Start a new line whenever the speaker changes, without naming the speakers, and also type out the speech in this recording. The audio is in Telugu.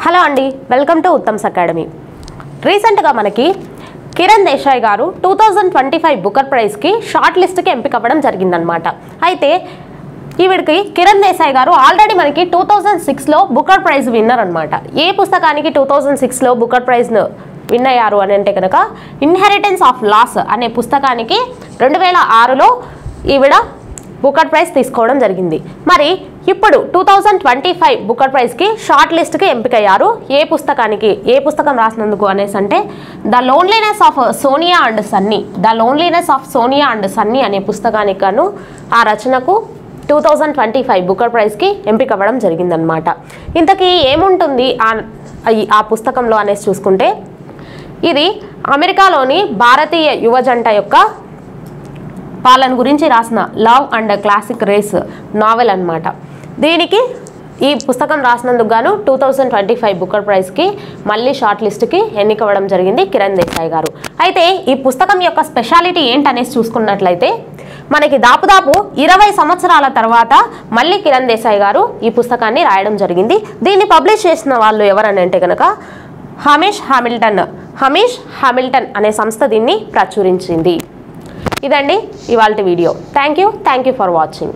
హలో అండి, వెల్కమ్ టు ఉత్తమ్స్ అకాడమీ. రీసెంట్గా మనకి కిరణ్ దేశాయ్ గారు 2025 బుకర్ ప్రైజ్కి షార్ట్ లిస్ట్కి ఎంపిక అవ్వడం జరిగిందనమాట. అయితే ఈవిడికి కిరణ్ దేశాయ్ గారు ఆల్రెడీ మనకి 2006లో బుకర్ ప్రైజ్ విన్నర్ అనమాట. ఏ పుస్తకానికి 2006లో బుకర్ ప్రైజ్ను విన్ అయ్యారు అని అంటే కనుక ఇన్హెరిటెన్స్ ఆఫ్ లాస్ అనే పుస్తకానికి 2006లో ఈవిడ బుకర్ ప్రైజ్ తీసుకోవడం జరిగింది. మరి ఇప్పుడు 2025 బుకర్ ప్రైజ్కి షార్ట్ లిస్ట్కి ఎంపికయ్యారు. ఏ పుస్తకం రాసినందుకు అనేసి అంటే the loneliness of Sonia and Sunny అనే పుస్తకానికి గాను ఆ రచనకు 2025 బుకర్ ప్రైజ్కి ఎంపిక అవ్వడం జరిగిందనమాట. ఇంతకీ ఏముంటుంది ఆ పుస్తకంలో అనేసి చూసుకుంటే ఇది అమెరికాలోని భారతీయ యువజంట యొక్క పాలన గురించి రాసిన love and classic race novel అనమాట. దీనికి ఈ పుస్తకం రాసినందుకు గాను 2025 బుకర్ ప్రైజ్కి మళ్ళీ షార్ట్ లిస్ట్కి ఎన్నికవ్వడం జరిగింది కిరణ్ దేశాయ్ గారు. అయితే ఈ పుస్తకం యొక్క స్పెషాలిటీ ఏంటనేసి చూసుకున్నట్లయితే మనకి దాదాపు 20 సంవత్సరాల తర్వాత మళ్ళీ కిరణ్ దేశాయ్ గారు ఈ పుస్తకాన్ని రాయడం జరిగింది. దీన్ని పబ్లిష్ చేసిన వాళ్ళు ఎవరని అంటే కనుక హమీష్ హామిల్టన్ అనే సంస్థ దీన్ని ప్రచురించింది. ఇదండి ఇవాల్టి video. Thank you for watching.